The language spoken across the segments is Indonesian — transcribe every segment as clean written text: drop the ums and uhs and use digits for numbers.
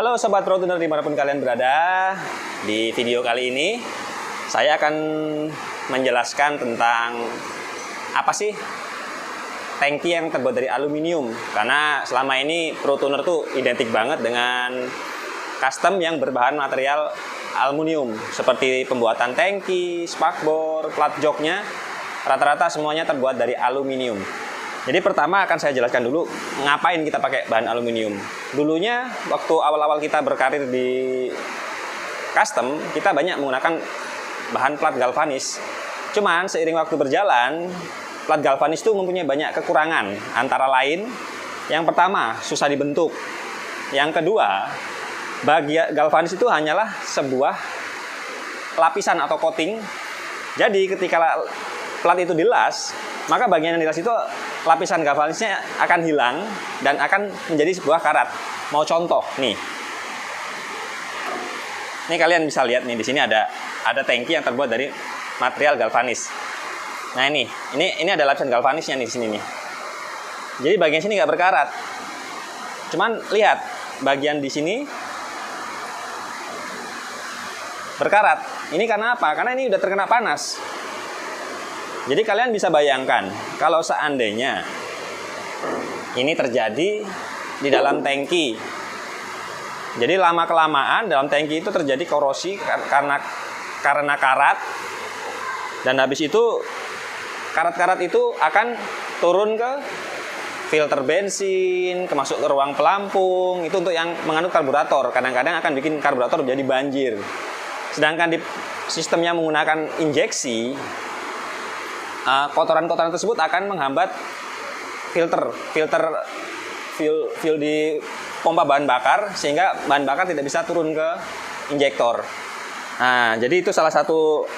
Halo Sobat Pro Tuner dimanapun kalian berada. Di video kali ini saya akan menjelaskan tentang apa sih tangki yang terbuat dari aluminium. Karena selama ini Pro Tuner tuh identik banget dengan custom yang berbahan material aluminium. Seperti pembuatan tangki, spakbor, plat joknya rata-rata semuanya terbuat dari aluminium. Jadi pertama akan saya jelaskan dulu ngapain kita pakai bahan aluminium. Dulunya waktu awal-awal kita berkarir di custom, kita banyak menggunakan bahan plat galvanis. Cuman seiring waktu berjalan, plat galvanis itu mempunyai banyak kekurangan. Antara lain, yang pertama susah dibentuk. Yang kedua, bagian galvanis itu hanyalah sebuah lapisan atau coating. Jadi ketika plat itu dilas, maka bagian yang dilas itu lapisan galvanisnya akan hilang dan akan menjadi sebuah karat. Mau contoh nih. Ini kalian bisa lihat nih, di sini ada tangki yang terbuat dari material galvanis. Nah ini ada lapisan galvanisnya nih di sini nih. Jadi bagian sini nggak berkarat. Cuman lihat bagian di sini berkarat. Ini karena apa? Karena ini udah terkena panas. Jadi kalian bisa bayangkan kalau seandainya ini terjadi di dalam tangki. Jadi lama-kelamaan dalam tangki itu terjadi korosi karena karat. Dan habis itu karat-karat itu akan turun ke filter bensin, masuk ke ruang pelampung. Itu untuk yang mengandung karburator. Kadang-kadang akan bikin karburator jadi banjir. Sedangkan di sistemnya menggunakan injeksi, kotoran-kotoran tersebut akan menghambat fuel di pompa bahan bakar, sehingga bahan bakar tidak bisa turun ke injektor. Nah, jadi itu salah satu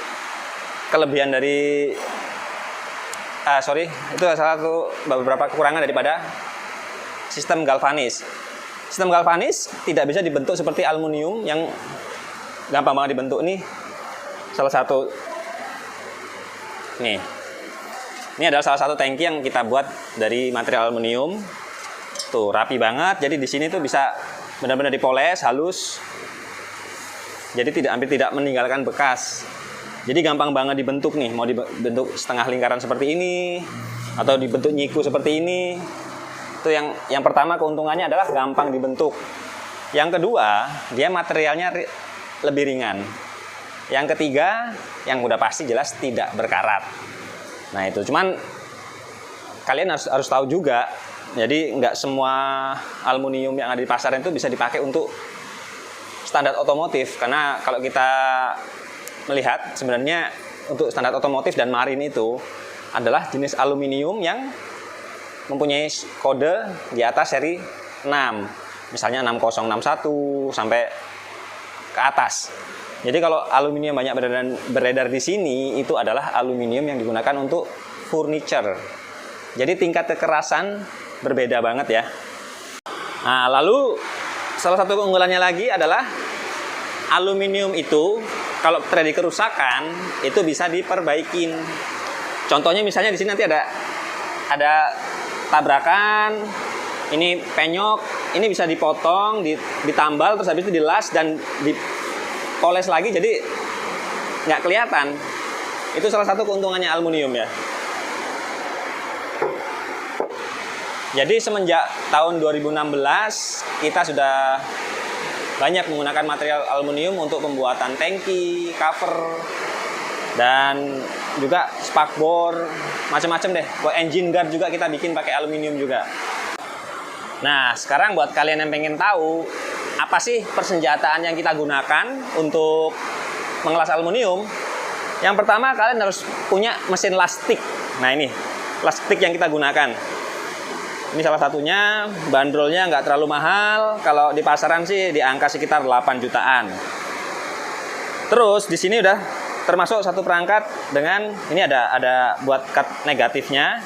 kelebihan dari itu salah satu beberapa kekurangan daripada sistem galvanis. Sistem galvanis tidak bisa dibentuk seperti aluminium yang gampang banget dibentuk nih. Salah satu nih. Ini adalah salah satu tangki yang kita buat dari material aluminium. Tuh, rapi banget. Jadi di sini tuh bisa benar-benar dipoles, halus. Jadi hampir tidak meninggalkan bekas. Jadi gampang banget dibentuk nih. Mau dibentuk setengah lingkaran seperti ini atau dibentuk nyiku seperti ini. Itu yang pertama, keuntungannya adalah gampang dibentuk. Yang kedua, dia materialnya lebih ringan. Yang ketiga, yang udah pasti jelas tidak berkarat. Nah itu, cuman kalian harus tahu juga, jadi nggak semua aluminium yang ada di pasaran itu bisa dipakai untuk standar otomotif. Karena kalau kita melihat sebenarnya untuk standar otomotif dan marine itu adalah jenis aluminium yang mempunyai kode di atas seri 6. Misalnya 6061 sampai ke atas. Jadi kalau aluminium banyak beredar di sini, itu adalah aluminium yang digunakan untuk furniture. Jadi tingkat kekerasan berbeda banget ya. Nah, lalu salah satu keunggulannya lagi adalah aluminium itu kalau terjadi kerusakan itu bisa diperbaikin. Contohnya misalnya di sini nanti ada tabrakan, ini penyok, ini bisa dipotong, ditambal, terus habis itu dilas dan dipoles lagi, jadi nggak kelihatan. Itu salah satu keuntungannya aluminium ya. Jadi semenjak tahun 2016 kita sudah banyak menggunakan material aluminium untuk pembuatan tangki, cover, dan juga spakbor, macam-macam deh. Buat engine guard juga kita bikin pakai aluminium juga. Nah, sekarang buat kalian yang pengen tahu apa sih persenjataan yang kita gunakan untuk mengelas aluminium? Yang pertama, kalian harus punya mesin lastik. Nah ini, lastik yang kita gunakan. Ini salah satunya, bandrolnya nggak terlalu mahal. Kalau di pasaran sih di angka sekitar 8 jutaan. Terus di sini udah termasuk satu perangkat dengan, ini ada buat cut negatifnya,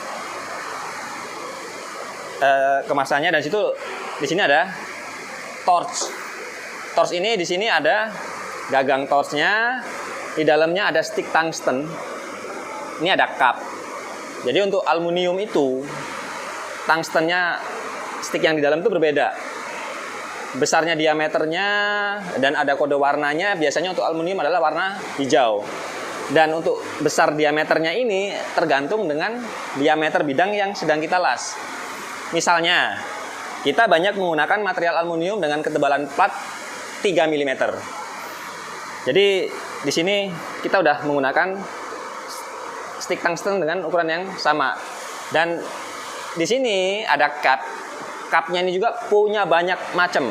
kemasannya, dan situ di sini ada torch. Torch ini di sini ada gagang torchnya, di dalamnya ada stick tungsten. Ini ada cup. Jadi untuk aluminium itu tungstennya, stick yang di dalam itu berbeda. besarnya, diameternya, dan ada kode warnanya. Biasanya untuk aluminium adalah warna hijau. Dan untuk besar diameternya ini tergantung dengan diameter bidang yang sedang kita las. Misalnya, kita banyak menggunakan material aluminium dengan ketebalan plat 3 mm. Jadi di sini kita udah menggunakan stick tungsten dengan ukuran yang sama. Dan di sini ada cup. Cupnya ini juga punya banyak macam.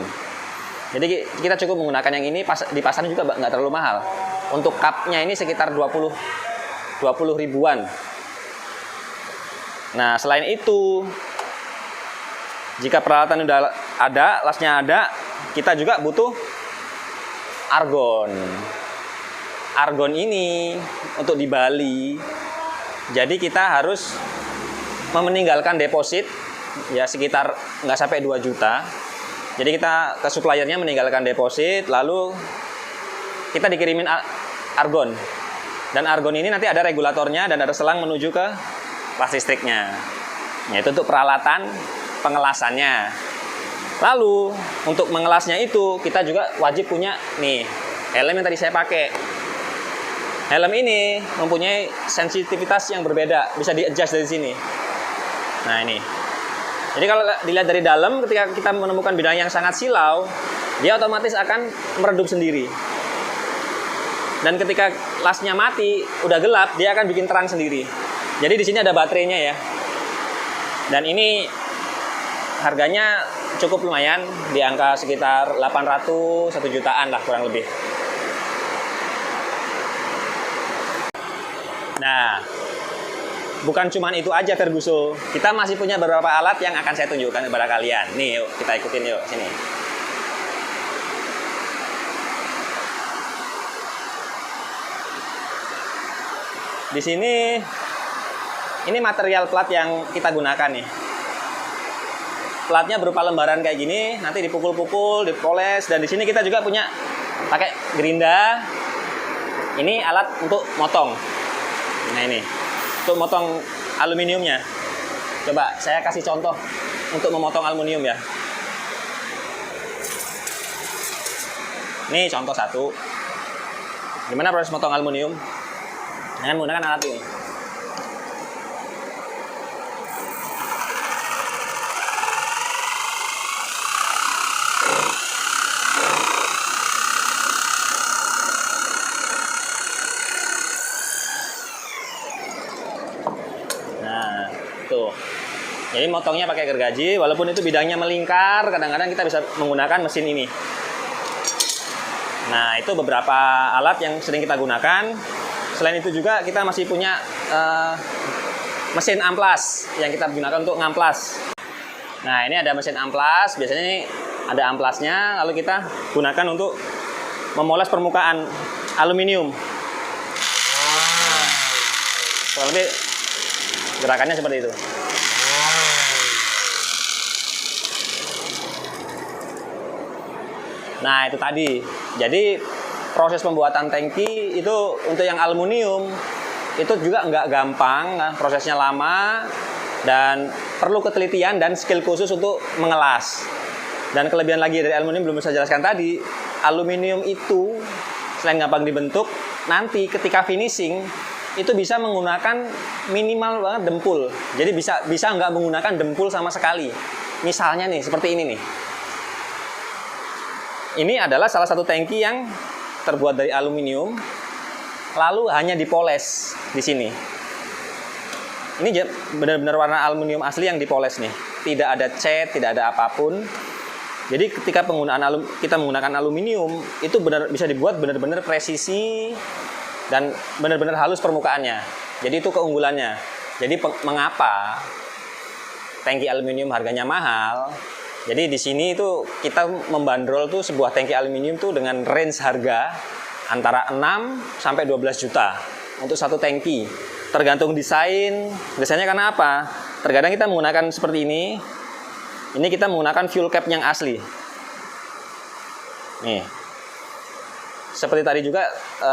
Jadi kita cukup menggunakan yang ini, di pasaran juga nggak terlalu mahal. Untuk cupnya ini sekitar 20 ribuan. Nah, selain itu, jika peralatan udah ada, lasnya ada, kita juga butuh argon. Argon ini untuk di Bali, jadi kita harus meninggalkan deposit ya sekitar nggak sampai 2 juta. Jadi kita ke suppliernya meninggalkan deposit, lalu kita dikirimin argon. Dan argon ini nanti ada regulatornya dan ada selang menuju ke las listriknya. Nah, itu untuk peralatan pengelasannya. Lalu untuk mengelasnya itu kita juga wajib punya nih helm yang tadi saya pakai. Helm ini mempunyai sensitivitas yang berbeda, bisa di-adjust dari sini. Nah, ini. Jadi kalau dilihat dari dalam, ketika kita menemukan bidang yang sangat silau, dia otomatis akan meredup sendiri. Dan ketika lasnya mati, udah gelap, dia akan bikin terang sendiri. Jadi di sini ada baterainya ya. Dan ini harganya cukup lumayan, di angka sekitar 800, 1 jutaan lah kurang lebih. Nah, bukan cuma itu aja Ferguson. Kita masih punya beberapa alat yang akan saya tunjukkan kepada kalian. Nih, yuk kita ikutin yuk sini. Di sini ini material plat yang kita gunakan nih. Platnya berupa lembaran kayak gini, nanti dipukul-pukul, dipoles, dan di sini kita juga punya pakai gerinda. Ini alat untuk motong. Nah, ini untuk motong aluminiumnya. Coba saya kasih contoh untuk memotong aluminium ya. Ini contoh satu. Gimana proses motong aluminium? Dengan menggunakan alat ini. Nah, tuh. Jadi motongnya pakai gergaji, walaupun itu bidangnya melingkar, kadang-kadang kita bisa menggunakan mesin ini. Nah, itu beberapa alat yang sering kita gunakan. Selain itu juga kita masih punya mesin amplas yang kita gunakan untuk ngamplas. Nah, ini ada mesin amplas, biasanya ini ada amplasnya, lalu kita gunakan untuk memoles permukaan aluminium. Kurang lebih gerakannya seperti itu. Nah, itu tadi. Jadi proses pembuatan tangki itu untuk yang aluminium itu juga nggak gampang, nah, prosesnya lama dan perlu ketelitian dan skill khusus untuk mengelas. Dan kelebihan lagi dari aluminium belum bisa jelaskan tadi, aluminium itu selain gampang dibentuk, nanti ketika finishing itu bisa menggunakan minimal banget dempul. Jadi bisa nggak menggunakan dempul sama sekali. Misalnya nih seperti ini nih. Ini adalah salah satu tangki yang terbuat dari aluminium, lalu hanya dipoles di sini. Ini benar-benar warna aluminium asli yang dipoles nih, tidak ada cat, tidak ada apapun. Jadi ketika kita menggunakan aluminium itu bisa dibuat benar-benar presisi dan benar-benar halus permukaannya. Jadi itu keunggulannya. Jadi mengapa tangki aluminium harganya mahal? Jadi di sini itu kita membandrol tuh sebuah tangki aluminium tuh dengan range harga antara 6 sampai 12 juta untuk satu tangki. Tergantung desainnya karena apa? Terkadang kita menggunakan seperti ini. Ini kita menggunakan fuel cap yang asli. Nih. Seperti tadi juga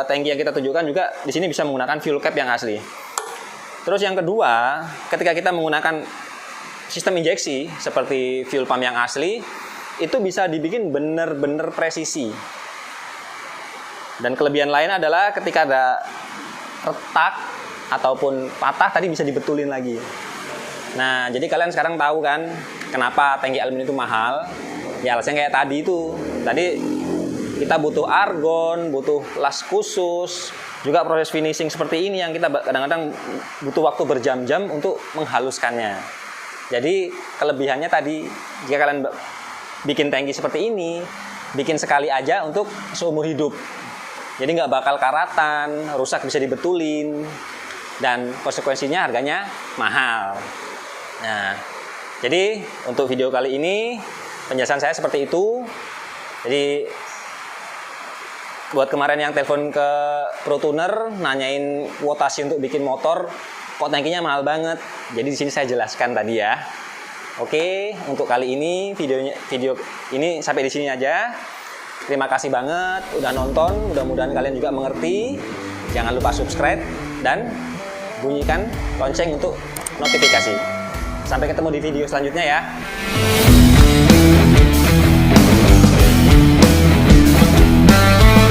tangki yang kita tunjukkan juga di sini bisa menggunakan fuel cap yang asli. Terus yang kedua, ketika kita menggunakan sistem injeksi seperti fuel pump yang asli, itu bisa dibikin bener-bener presisi. Dan kelebihan lain adalah ketika ada retak ataupun patah tadi bisa dibetulin lagi. Nah, jadi kalian sekarang tahu kan kenapa tangki aluminium itu mahal? Ya alasannya kayak tadi itu. Tadi kita butuh argon, butuh las khusus, juga proses finishing seperti ini yang kita kadang-kadang butuh waktu berjam-jam untuk menghaluskannya. Jadi kelebihannya tadi, jika kalian bikin tangki seperti ini, bikin sekali aja untuk seumur hidup. Jadi nggak bakal karatan, rusak bisa dibetulin, dan konsekuensinya harganya mahal. Nah, jadi untuk video kali ini penjelasan saya seperti itu. Jadi buat kemarin yang telepon ke ProTuner nanyain kuotasi untuk bikin motor, kok tangkinya mahal banget. Jadi di sini saya jelaskan tadi ya. Oke, untuk kali ini video ini sampai di sini aja. Terima kasih banget udah nonton. Mudah-mudahan kalian juga mengerti. Jangan lupa subscribe dan bunyikan lonceng untuk notifikasi. Sampai ketemu di video selanjutnya ya.